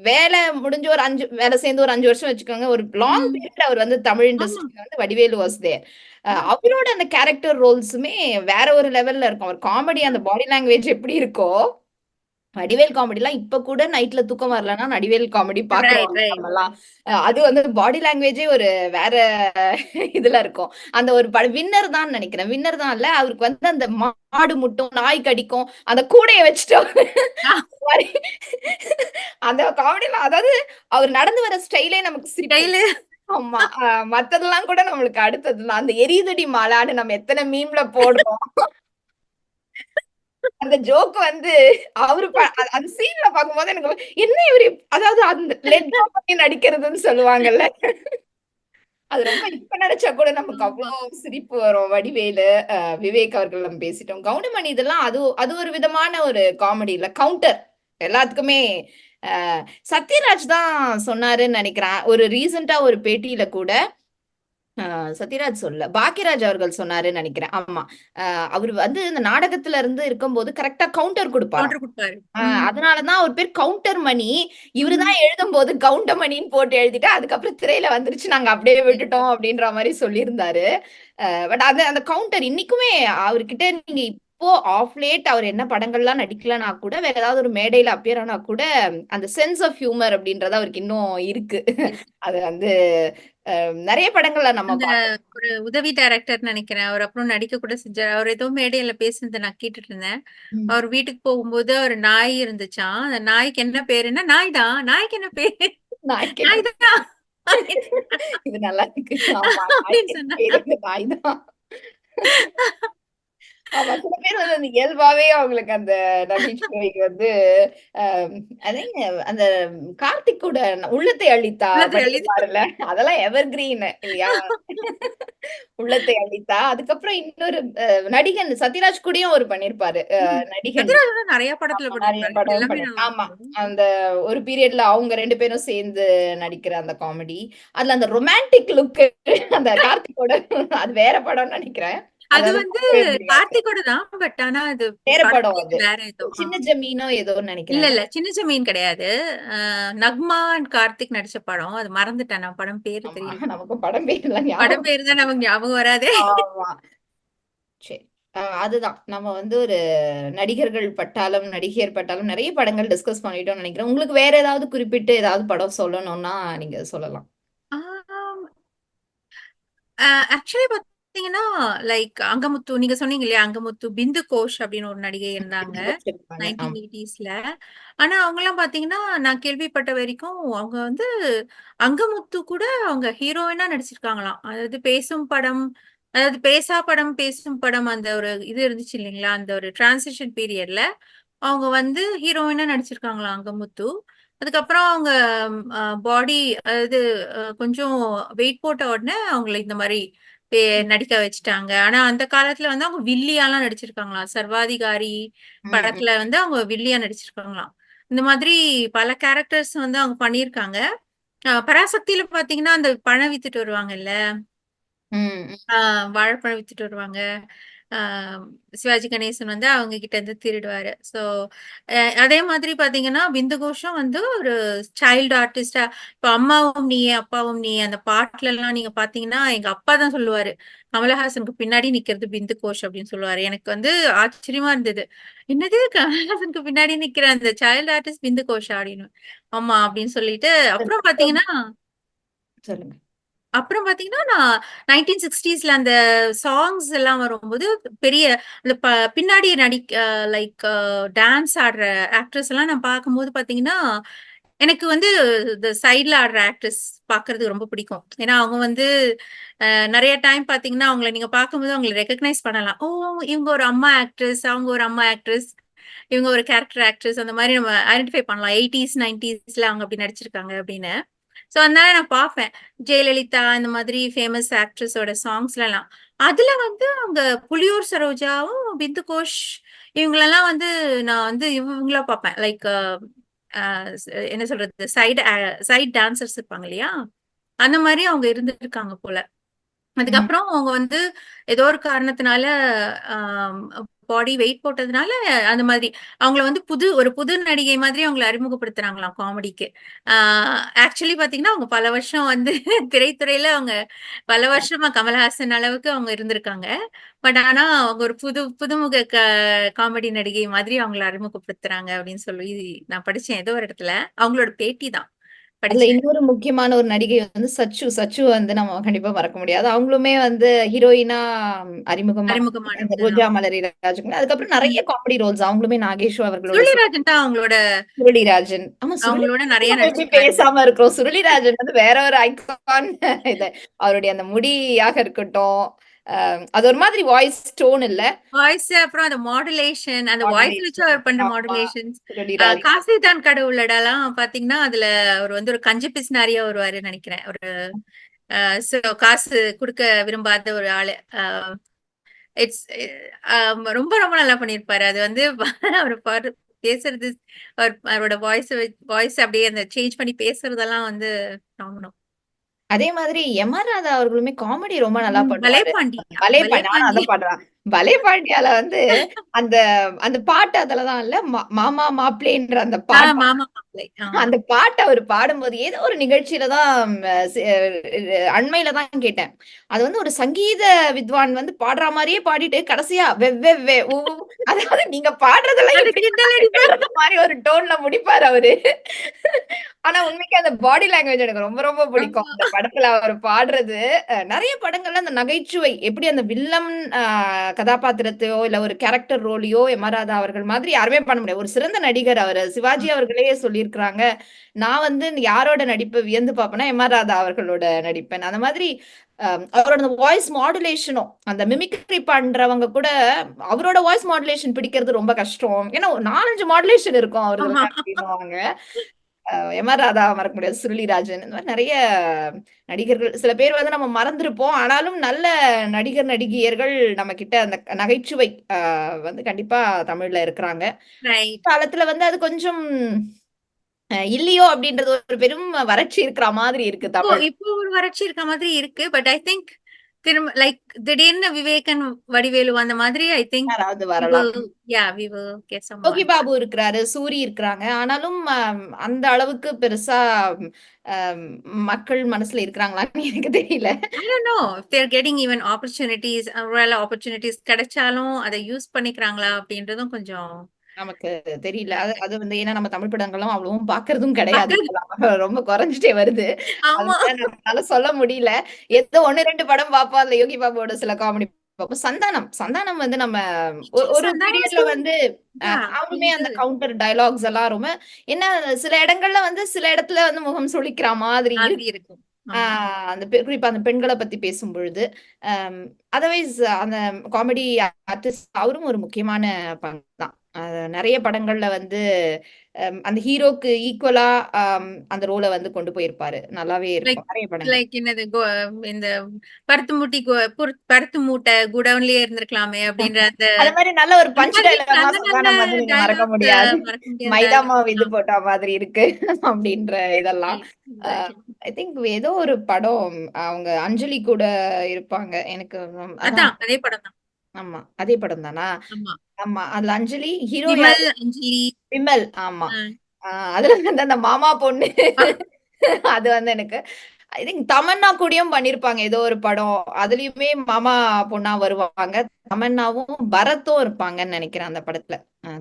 வேலை முடிஞ்சு ஒரு 5 வேலை சேர்ந்து ஒரு 5 வருஷம் வச்சுக்கோங்க. ஒரு லாங் ம். பீரியட் அவர் வந்து தமிழ் ஆமா. இண்டஸ்ட்ரில வந்து வடிவேலு வாஸ் தேர். ம். அவரோட அந்த கேரக்டர் ரோல்ஸுமே வேற ஒரு லெவல்ல இருக்கும். அவர் காமெடி அந்த ம். பாடி லாங்குவேஜ் எப்படி இருக்கோ, வடிவேல் காமெடிலாம் இப்ப கூட நைட்ல தூக்கம் வரலன்னா, வடிவேல் காமெடி ரைட், பாக்குறோம் ரைட். நம்மலாம். அது வந்து பாடி லாங்குவேஜே ஒரு வேற இதுல இருக்கும். அந்த ஒரு வின்னர் தான் நெனைக்கிறேன். வின்னர் தான் இல்ல. அவருக்கு வந்து அந்த மாடு முட்டும், நாய் கடிக்கும். அந்த கூடைய வச்சுட்டு ஆ மாரி அந்த காமெடிலாம் அதாவது அவர் நடந்து வர ஸ்டைலே நமக்கு சிரிப்பு. ஸ்டைலு. ஆமா. மத்ததெல்லாம் கூட நம்மளுக்கு அடுத்தது தான். அந்த எரியுதடி மாலான்னு நம்ம எத்தன மீம்ல போடுறோம். அந்த ஜோக் வந்து அவரு அந்த சீன்ல பார்க்கும்போது எனக்கு என்ன இவரு அதாவது அந்த லெட் கோ பண்ணி நடிக்கிறதுன்னு சொல்லுவாங்கல்ல. அது ரொம்ப இப்ப நெனச்சா கூட நமக்கு ஆமா. அவ்ளோ சிரிப்பு வரும். வடிவேலு, விவேக் அவர்கள் நம்ம பேசிட்டோம். கவுண்டமணி இதெல்லாம் அது அது ஒரு விதமான ஒரு காமெடி இல்ல. கவுண்டர் எல்லாத்துக்குமே சத்யராஜ் தான் சொன்னாருன்னு நெனைக்கிறேன். ஒரு ரீசென்ட்டா ஒரு பேட்டியில கூட சத்யராஜ் சொல்லல. பாக்கியராஜ் அவர்கள் சொன்னாருன்னு நெனைக்கிறேன். ஆமா. அவரு வந்து இந்த நாடகத்துல இருந்து இருக்கும்போது கரெக்ட்டா கவுண்டர் குடுப்பாராம். கவுண்டர் குடுப்பாரு. ம். அதனால தான் அவர் பேர் கவுண்டர் மணி. இவரு ம். தான் எழுதும்போது கவுண்டமணின்னு போட்டு எழுதிட்டு, அதுக்கப்புறம் திரையில வந்துருச்சு. நாங்க அப்படியே விட்டுட்டோம் அப்படின்ற மாரி சொல்லியிருந்தாரு. பட் அந்த அந்த கவுண்டர் இன்னைக்குமே அவர்கிட்ட நீங்க இப்போ ஆஃப் லேட் அவர் என்ன படங்கள்லாம் நடிக்கலனா கூட, வேற ஏதாவது ஒரு மேடையில அப்பியர் ஆனா கூட, அந்த சென்ஸ் ஆஃப் ஹியூமர் அப்படின்றது அவருக்கு இன்னும் இருக்கு. இருக்கு. அது வந்து நெறைய படங்கள்ல நம்ம அந்த பார்க்கிறோம். ஒரு உதவி டைரக்டர்ன்னு நெனைக்கிறேன். அவர் அப்புறம் நடிக்க கூட செஞ்சாரு. அவர் ஏதோ மேடையில பேசுனத நான் கேட்டுட்டு இருந்தேன். ம். அவர் வீட்டுக்கு போகும்போது ஒரு நாய் இருந்துச்சாம். அந்த நாய்க்கு என்ன பேருன்னா, நாய் தான். நாய்க்கு என்ன பேரு? நாய்க்கு என்ன நாய் தான். இது நல்லா இருக்கு. ஆமா. அப்படின்னு நாய்க்கு சொன்னாங்க. பேரு இந்த நாய் தான். ஆமா. சில பேர் வந்து அந்த இயல்பாவே அவங்களுக்கு அந்த நகைச்சுவைக்கு வந்து அ அதேங்க அந்த கார்த்திக்கோட உள்ளத்தை அள்ளித்தா உள்ளத்தை அள்ளிதான். பண்ணியிருப்பாருல்ல. அதெல்லாம் எவர்கிரீன் இல்லையா? உள்ளத்தை அள்ளித்தா. அதுக்கப்புறம் இன்னொரு நடிகன் சத்யராஜ் கூடயும் அவரு பண்ணியிருப்பாரு. ம். நடிகன் சத்யராஜ் வந்து நெறைய படத்துல ஆமா நெறைய பண்ணியிருப்பாரு. எனக்கு படம் எல்லாமே ஞாபகம் ஆமா. இருக்கு. அந்த ஒரு பீரியட்ல அவங்க 2 பேரும் சேர்ந்து நடிக்கிற அந்த காமெடி. அதுல அந்த ரொமான்டிக் லுக் அந்த கார்த்திக்கோட அது வேற படம்னு நெனைக்கிறேன். அது அது வந்து வந்து பார்க்கவே முடியாது. கார்த்திக்கோட தான். பட் ஆனா அது வேற படம் படம் பேரு அது. வேற ஏதோ. சின்ன ஜமீனோ ஏதோன்னு இல்ல, நெனைக்கிறேன்ல. இல்ல. சின்ன ஜமீன் கிடையாது. அ நக்மா அண்ட் கார்த்திக் நடிச்ச படம். அது மறந்துட்டேன் நான். படம் பேரு ஆமா. தெரியல. நமக்கு படம் பேர்லாம் படம் ஞாபகம் பேரு தான் நமக்கு ஞாபகம் வராதே. ஆமா. சரி. அதுதான். நம்ம வந்து ஒரு நடிகர்கள் பட்டாளம், நடிகையர் பட்டாளம் நெறைய படங்கள் டிஸ்கஸ் பண்ணிட்டோம்னு நெனைக்கிறேன். உங்களுக்கு வேற ஏதாவது குறிப்பிட்டு ஏதாவது படம் சொல்லணும்னா நீங்க சொல்லலாம். ஆம். அ ஆக்சுவலி பார்த்தீங்கன்னா, லைக் அங்கமுத்து நீங்க சொன்னீங்க இல்லையா? அங்கமுத்து, பிந்து கோஷ் அப்படின்னு ஒரு நடிகை இருந்தாங்க. யோசிச்சிருப்பாங்க. ஆமா. 1980ஸ்ல. ஆனா அவங்கலாம் பார்த்தீங்கன்னா, நான் கேள்விப்பட்ட வரைக்கும் அவங்க வந்து அங்கமுத்து கூட அவங்க ஹீரோயினா நடிச்சிருக்காங்களாம். அதாவது பேசும் படம், அதாவது பேசா படம், பேசும் படம் அந்த ஒரு இது இருந்துச்சு இல்லைங்களா? அந்த ஒரு டிரான்சிஷன் பீரியட்ல அவங்க வந்து ஹீரோயினா நடிச்சிருக்காங்களாம் அங்கமுத்து. அதுக்கப்புறம் அவங்க பாடி அதாவது கொஞ்சம் வெயிட் போட்ட உடனே அவங்கள இந்த மாரி பே நடிக்க வச்சுட்டாங்க. ஆனா அந்த காலத்துல வந்து அவங்க வில்லியாலாம் நடிச்சிருக்காங்களாம். சர்வாதிகாரி ம், ம், படத்துல வந்து அவங்க வில்லியா நடிச்சிருக்காங்களாம். இந்த மாதிரி பல கேரக்டர்ஸ் வந்து அவங்க பண்ணியிருக்காங்க. பராசக்தியில பார்த்தீங்கன்னா, அந்த பழம் வித்துட்டு வருவாங்கல்ல. ம், ம். ஆ வாழைப்பழம் வித்துட்டு வருவாங்க. ஆ சிவாஜி கணேசன் வந்து அவங்க கிட்ட இருந்து திருடுவாரு. ஸோ அதே மாதிரி பார்த்தீங்கன்னா, பிந்துகோஷும் வந்து ஒரு சைல்டு ஆர்டிஸ்ட்டா இப்ப அம்மாவும் நீயே, அப்பாவும் நீயே அந்த பாட்டுலலாம் நீங்க பார்த்தீங்கன்னா, எங்க அப்பா தான் சொல்லுவாரு. கமலஹாசனுக்கு பின்னாடி நிக்கிறது பிந்து கோஷ் அப்படின்னு சொல்லுவாரு. எனக்கு வந்து ஆச்சரியமா இருந்தது. என்னது கமலஹாசனுக்கு பின்னாடி நிக்கிற அந்த சைல்டு ஆர்டிஸ்ட் பிந்து கோஷா? அப்படின்னு. ஆமா அப்படின்னு சொல்லிட்டு அப்புறம் அதுக்கப்புறம் பார்த்தீங்கன்னா சொல்லுங்க. அப்புறம் பார்த்தீங்கன்னா, நான் 1960ஸ்ல அந்த சாங்ஸ் எல்லாம் வரும்போது, பெரிய அந்த பின்னாடி லைக் டான்ஸ் ஆடுற ஆக்ட்ரஸ் எல்லாம் நான் பார்க்கும்போது பார்த்தீங்கன்னா, எனக்கு வந்து இந்த சைட்ல ஆடுற ஆக்ட்ரஸ் பார்க்கறது ரொம்ப பிடிக்கும். ஏன்னா, அவங்க வந்து நெறைய டைம் பார்த்தீங்கன்னா, அவங்கள நீங்க பார்க்கும்போது அவங்கள ரெகக்னைஸ் பண்ணலாம். ஓ! இவங்க ஒரு அம்மா ஆக்ட்ரஸ், அவங்க ஒரு அம்மா ஆக்ட்ரஸ், இவங்க ஒரு கேரக்டர் ஆக்ட்ரஸ் அந்த மாரி நம்ம ஐடென்டிஃபை பண்ணலாம். 80ஸ், 90ஸ்ல அவங்க அப்படி நடிச்சிருக்காங்க அப்படின்னு. ஸோ, அதனால நான் பார்ப்பேன். ஜெயலலிதா இந்த மாதிரி ஃபேமஸ் ஆக்ட்ரஸோட சாங்ஸ்லலாம். அதுல வந்து அவங்க புலியூர் சரோஜாவும், பிந்து கோஷ் இவங்களலாம் வந்து நான் வந்து இவங்களா பார்ப்பேன். லைக் அ என்ன சொல்றது? சைட் டான்சர்ஸ் இருப்பாங்க இல்லையா? அந்த மாரி அவங்க இருந்திருக்காங்க போல. ம். அதுக்கப்புறம் அவங்க வந்து ஏதோ ஒரு காரணத்தினால ஆம், பாடி வெயிட் போட்டதுனால அந்த மாதிரி அவங்கள வந்து ஒரு புது நடிகை மாதிரி அவங்கள அறிமுகப்படுத்துறாங்களாம் காமெடிக்கு. ஆக்சுவலி பாத்தீங்கன்னா அவங்க பல வருஷம் வந்து திரைத்துறையில அவங்க பல வருஷமா கமல்ஹாசன் அளவுக்கு அவங்க இருந்திருக்காங்க. பட் ஆனா அவங்க ஒரு புதுமுக காமெடி நடிகை மாதிரி அவங்கள அறிமுகப்படுத்துறாங்க அப்படின்னு சொல்லி நான் படிச்சேன் ஏதோ ஒரு இடத்துல. அவங்களோட பேட்டி தான் அதுல படிச்சேன். இன்னொரு முக்கியமான ஒரு நடிகை வந்து சச்சு. சச்சு வந்து நம்ம கண்டிப்பா மறக்க முடியாது. அவங்களுமே வந்து ஹீரோயினா அறிமுகமா இந்த ரோஜா அறிமுகமானவங்கதான். மலரி ராஜகுமாரி. அதுக்கப்புறம் ம். நெறைய காமெடி ரோல்ஸ் அவங்களுமே நாகேஷும் அவர்களோட சுருளிராஜன் தான் அவங்களோட சுருளிராஜன். ஆமா அவங்களோட சுருளிராஜன் நெறைய நம்ம எப்படி நடிச்சிருக்காரு. பேசாம இருக்கிறோம். சுருளிராஜன் வந்து வேற ஒரு ஐகான் இது. அவருடைய அந்த முடியாக இருக்கட்டும். அ அது ஒரு மாதிரி வாய்ஸ் டோன் இல்ல. வாய்ஸ் அப்புறம் அந்த மாடுலேஷன், அந்த வாய்ஸ் வச்சு மாடுலேஷன். அவர் பண்ற ஆமா. மாடுலேஷன்ஸ். சுருளிராஜன். காசிதான் கடவுளடாலாம் பாத்தீங்கன்னா, அதுல அவர் வந்து ஒரு கஞ்ச பிசினாரியா வருவாருன்னு நெனைக்கிறேன். ஒரு சோ காசு குடுக்க விரும்பாத ஒரு ஆளு. இட்ஸ் ரொம்ப ரொம்ப நல்லா பண்ணியிருப்பாரு. அது வந்து அவரு பேசுறது அவரோட வாய்ஸ் அப்படியே அந்த சேஞ்ச் பண்ணி பேசுறதெல்லாம் வந்து காமனம். அதே மாதிரி எம்.ஆர். ராதா அவர்களுமே காமெடி ரொம்ப நல்லா பலே பண்ணுவாரு. பாண்டியா பலே பலே பாண்டி நானும் அதான் பாண்டியா பாடுறேன். பலே பாண்டியால வந்து அந்த அந்த பாட்டு அதுலதான் இல்ல மாமா மாப்பிள்ளைன்ற அந்த பாட்டு மாமா மாப்பிள்ளை ஆமா அந்த பாட்ட அவரு பாடும்போது ஏதோ ஒரு நிகழ்ச்சியில தான் அண்மையில தான் கேட்டேன். அது வந்து ஒரு சங்கீத வித்வான் வந்து பாடுற மாரியே பாடிட்டு கடைசியா வெவ்வெவ்வே ஊ ஊ அதாவது நீங்க பாடுறதெல்லாம் அது எப்படி கிண்டல் அடிப்பேன் மாரி ஒரு டோன்ல முடிப்பாரு அவரு. ஆனா உண்மைக்கு அந்த பாடி லாங்குவேஜ் எனக்கு ரொம்ப ரொம்ப பிடிக்கும். ஆமா அந்த படத்துல அவர் பாடுறது நெறைய படங்கள்ல அந்த நகைச்சுவை எப்படி அந்த வில்லன் அ கதாபாத்திரத்தையோ, இல்ல ஒரு கேரக்டர் ரோலயோ எம்.ஆர். ராதா அவர்கள் மாதிரி யாருமே பண்ண முடியாது. ஒரு சிறந்த நடிகர் அவரு. சிவாஜி அவர்களே சொல்லியிருக்கிறாங்க. நான் வந்து யாரோட நடிப்ப வியந்து பார்ப்பேன்னா, எம்.ஆர். ராதா அவர்களோட நடிப்பேன். அந்த மாதிரி அவரோட அந்த வாய்ஸ் மாடுலேஷனும், அந்த மிமிக்ரி பண்றவங்க கூட அவரோட வாய்ஸ் மாடுலேஷன் பிடிக்கிறது ரொம்ப கஷ்டம். ஏன்னா 4, 5 மாடுலேஷன் இருக்கும் அவருதுல ஆமா அப்டின்னுவாங்க. எம்.ஆர். ராதா மறக்க முடியாது. சுருளிராஜன் இந்த மாரி நெறைய நடிகர்கள் சில பேர் வந்து நம்ம மறந்திருப்போம். ஆனாலும் நல்ல நடிகர், நடிகையர்கள் நம்ம கிட்ட அந்த நகைச்சுவை வந்து கண்டிப்பா தமிழ்ல இருக்கிறாங்க. ரைட் காலத்துல வந்து அது கொஞ்சம் இல்லையோ அப்டின்றது ஒரு பெரும் வறட்சி இருக்கிற மாதிரி இருக்கு இப்போ தமிழ். இப்போ ஒரு வறட்சி இருக்க மாதிரி இருக்கு பட் ஐ திங்க் திரும்ப லைக் திடீர்னு விவேகன் வடிவேலு அந்த மாதிரி ஐ திங்க் யாராவது we வரலாம். will yeah we will get Yogi someone Babu இருக்கிறாரு, சூரி இருக்கிறாங்க. ஆனாலும் அந்த அளவுக்கு பெருசா அம் மக்கள் மனசுல இருக்கிறாங்களான்னு எனக்கு தெரியல. I don't know if they're getting even opportunities ஒருவேளை opportunities கிடைச்சாலும் அதை யூஸ் பண்ணிக்கிறாங்களா அப்படின்றதும் கொஞ்சம் நமக்கு தெரியல. அது அது வந்து ஏன்னா நம்ம தமிழ் படங்களும் அவ்வளவும் பார்க்கறதும் கிடையாது. பாக்குறது இப்பலாம் ரொம்ப குறைஞ்சுட்டே வருது. ஆமா அதனால நம்மளால சொல்ல முடியல. ஏதோ 1, 2 படம் பார்ப்போம். அதுல யோகி பாபுவோட சில காமெடி பார்ப்போம். சந்தானம். சந்தானம் வந்து நம்ம ஒரு சந்தானம் பீரியட்ல also வந்து yeah அவருமே he's அந்த good கவுண்டர் டயலாக்ஸ் எல்லாம் ரொம்ப என்ன சில இடங்கள்ல வந்து சில இடத்துல வந்து முகம் சுளிக்கிற மாதிரி மாதிரி இருக்கு. இருக்கும் ஆமா அந்த குறிப்பா அந்த பெண்கள பத்தி பேசும்பொழுது. அதர்வைஸ் அந்த காமெடி ஆர்டிஸ்ட் அவரும் ஒரு முக்கியமான பங்கு தான். நெறைய படங்கள்ல வந்து அந்த ஹீரோக்கு ஈக்குவலா அந்த ரோல வந்து கொண்டு போயிருப்பாரு. நல்லாவே லைக் இருக்கும். நெறைய படங்கள். லைக் என்னது இந்த பருத்து மூட்டி பருத்து மூட்டை குடவுன்லயே இருந்திருக்கலாமே அப்படின்ற அந்த அது மாரி நல்ல ஒரு அந்த பஞ்ச் மாதிரி டயலாக்லாம் நல்ல சொன்னா நல்ல நம்ம வந்து நீங்க மறக்க டயலாக் முடியாது. மறக்க முடியாத மைதா மாவு இது டயலாக் போட்டா மாதிரி இருக்கு அப்படின்ற இதெல்லாம். அ ஐ திங்க் ஏதோ ஒரு படம் அவங்க அஞ்சலி கூட இருப்பாங்க. எனக்கு அதான் அதான் அதே படம் தான் ஆமா. அதே படம் தானா? ஆமா ஆமா. அதுல அஞ்சலி ஹீரோ விமல் யாரு? அஞ்சலி விமல். ஆமா. அஹ், அதுல வந்து அந்த மாமா பொண்ணு அப்பா, அது வந்து எனக்கு ஐ திங்க் தமன்னா கூடயும் பண்ணியிருப்பாங்க ஏதோ ஒரு படம். அதுலயுமே மாமா பொண்ணா வருவாங்க. தமன்னாவும், பரத்தும் இருப்பாங்கன்னு நெனைக்கிறேன் அந்த படத்துல.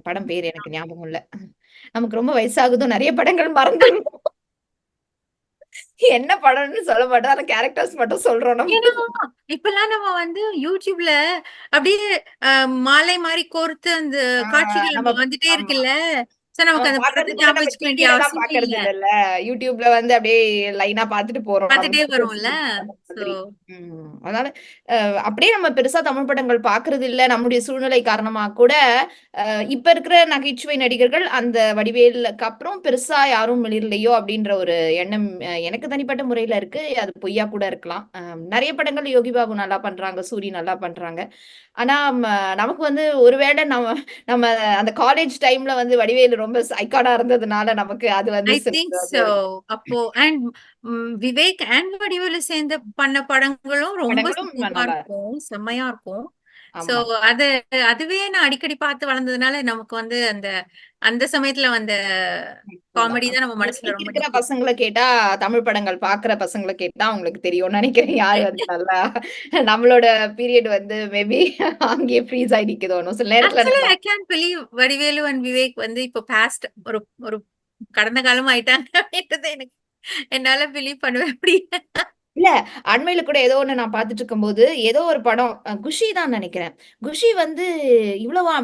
படம் பேரு எனக்கு ஞாபகம் இல்ல. நமக்கு ரொம்ப வயசாகுதோ நெறைய படங்கள் மறந்துரும். என்ன படம்னு சொல்ல மாட்டோம். ஆனா கேரக்டர்ஸ் மட்டும் சொல்றோம் நம்ம. ஏன்னா இப்பெல்லாம் நம்ம வந்து யூடியூப்ல அப்படியே மாலை மாதிரி கோர்த்து அந்த ஆ காட்சிகள் நம்ம வந்துட்டே ஆமா. இருக்குல்ல சோ நம்ம நமக்கு அந்த படத்தை பாக்குறது கூட ஞாபகம் நம்ம வச்சுக்க வேண்டிய டிவிலலாம் அவசியமே பாக்குறது இல்ல இல்லல்ல. YouTubeல வந்து அப்படியே லைனா பாத்துட்டு போறோம். நம்ம பார்த்துட்டே பாக்குறது வரும்ல அந்த சோ மாதிரி. அதனால அப்படியே நம்ம பெருசா தமிழ் படங்கள் பாக்குறது இல்ல. நம்முடைய சூழ்நிலை காரணமா கூட இப்ப இருக்கிற நகைச்சுவை நடிகர்கள் அந்த வடிவேலுக்கு அப்புறம் பெருசா யாரும் மிளிரலையோ அப்படின்ற ஒரு எண்ணம் எனக்கு தனிப்பட்ட முறையில இருக்கு. அது பொய்யா கூட இருக்கலாம். நெறைய படங்கள் யோகி பாபு நல்லா பண்றாங்க. சூரி நல்லா பண்றாங்க. ஆனா நமக்கு வந்து ஒருவேளை நம்ம நம்ம அந்த காலேஜ் டைம்ல வந்து வடிவேலு ரொம்ப ஐகானா இருந்ததுனால நமக்கு அது வந்து ஐ சில திங்க் சோ அப்போ அண்ட் விவேக் அண்ட் வடிவேலு சேர்ந்து பண்ண படங்களும் ரொம்ப படங்களும் சூப்பரா நல்லா இருக்கும் செம்மையா இருக்கும் சோ ஆமா. அது அதுவே நான் அடிக்கடி பார்த்து வளர்ந்ததுனால நமக்கு வந்து அந்த அந்த சமயத்துல வந்த தான். காமெடி தான் நம்ம மனசுல இன்னைக்கு ரொம்ப இருக்கிற நிக்கும் பசங்கள கேட்டா, தமிழ் படங்கள் பாக்குற பசங்கள கேட்டா உங்களுக்கு தெரியும்னு நெனைக்கிறேன். யாரு வந்து நல்லா நம்மளோட பீரியட் வந்து மேபி அங்கேயே ஃப்ரீஸ் ஆயி நிக்குதோன்னும். சில நேரத்துல ஆக்சுவலி நம்ம I can believe Vadivelu and Vivek வந்து இப்போ பாஸ்ட் ஒரு ஒரு கடந்த காலம் ஆயிட்டாங்க அப்படின்றது எனக்கு என்னால பிலீவ் பண்ணவே முடியல இல்ல. அண்மையில கூட ஏதோ ஒண்ணு நான் பார்த்துட்டு இருக்கும்போது, ஏதோ ஒரு படம் குஷி தான் நெனைக்கிறேன். குஷி வந்து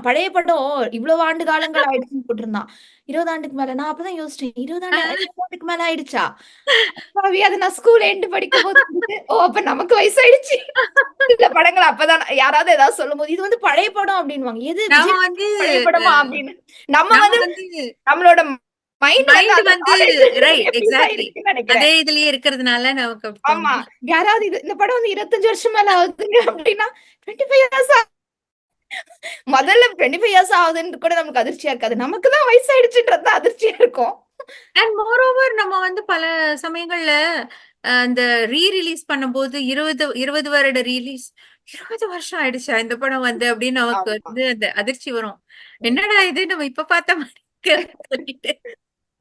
பழைய படம் இவ்வளவு ஆண்டு காலங்கள் ஆயிடுச்சுன்னு போட்டிருந்தான். 20 ஆண்டுக்கு மேல. நான் அப்பதான் யோசிச்சேன். 20 ஆண்டுக்கு மேல ஆயிடுச்சா? அப்பாவி! அது நான் ஸ்கூல் எண்ட் படிக்கும்போது இருந்தது. ஓ! அப்ப நமக்கு வயசாயிடுச்சு. சில படங்கள் அப்பதான் யாராவது ஏதாவது சொல்லும்போது, இது வந்து பழைய படம் அப்டின்னுவாங்க. எது நாம விஜய் வந்து பழைய படமா? அப்டின்னு. நம்ம நாம வந்து வந்து நம்மளோட மைண்ட் வந்து மைண்ட் அந்த வந்து காலேஜ்ல ரைட் ஃப்ரீஸ் எக்ஸாக்ட்லி ஆயிடுச்சுன்னு நெனைக்கிறேன். அதே இதுலயே இருக்கிறதுனால நமக்கு அப்படி ஆமா. தோணுது யாராவது இந்த படம் வந்து 25 வருஷம் மேல ஆகுதுங்க அப்டின்னா, 25 இயர்ஸ் முதல்ல 25 இயர்ஸ் ஆகுதுன்னு கூட நமக்கு அதிர்ச்சியா இருக்காது. நமக்கு தான் வயசாயிடுச்சுன்றது தான் அதிர்ச்சியா இருக்கும். அண்ட் மோர் ஓவர் நம்ம வந்து பல சமயங்கள்ல அந்த ரிலீஸ் பண்ணும்போது 20 வருட ரிலீஸ், 20 வருஷம் ஆயிடுச்சா இந்த படம் வந்து அப்படின்னு நமக்கு ஆமா. வந்து அந்த அதிர்ச்சி வரும். என்னடா இது நம்ம இப்ப பார்த்த மாதிரி இருக்கு அப்படின்னு சொல்லிட்டு.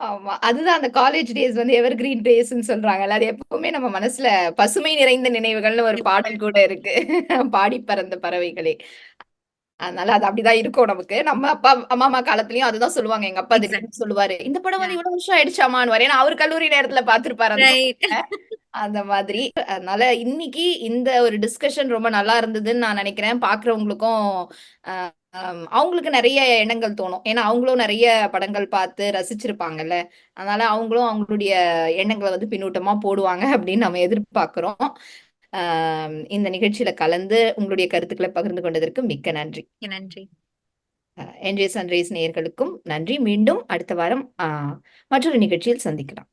ஆமா. அதுதான் அந்த காலேஜ் டேஸ் வந்து எவர் கிரீன் டேஸ்ன்னு சொல்றாங்கல்ல. அது எப்பவுமே நம்ம மனசுல பசுமை நிறைந்த நினைவுகள்னு ஒரு பாடல் கூட இருக்கு. பாடி பறந்த பறவைகளே. அதனால அது அப்படிதான் இருக்கும் நமக்கு. நம்ம அப்பா, அம்மா காலத்துலயும் அதுதான் சொல்லுவாங்க. எங்க அப்பா எக்ஸாக்ட். திடீர்னு சொல்லுவாரு. இந்த படம் வந்து இவ்வளவு வருஷம் ஆயிடுச்சாமான்னுவாரு. ஏன்னா அவரு கல்லூரி நேரத்துல பார்த்திருப்பாரு அந்த ரைட். படத்த. அந்த மாதிரி. அதனால இன்னைக்கு இந்த ஒரு டிஸ்கஷன் ரொம்ப நல்லா இருந்ததுன்னு நான் நினைக்கிறேன். பார்க்கிறவங்களுக்கும் அ அவங்களுக்கு நெறைய எண்ணங்கள் தோணும். ஏன்னா அவங்களும் நெறைய படங்கள் பார்த்து ரசிச்சிருப்பாங்கல்ல. அதனால அவங்களும் அவங்களுடைய எண்ணங்கள வந்து பின்னூட்டமா போடுவாங்க அப்படின்னு நம்ம எதிர்பார்க்கிறோம். அ இந்த நிகழ்ச்சியில கலந்து உங்களுடைய கருத்துக்கள பகிர்ந்து கொண்டதற்கு மிக்க நன்றி. நன்றி. என்ஜே சன்ரைஸ் நேயர்களுக்கும் நன்றி. மீண்டும் அடுத்த வாரம் மற்றொரு நிகழ்ச்சியில் சந்திக்கலாம்.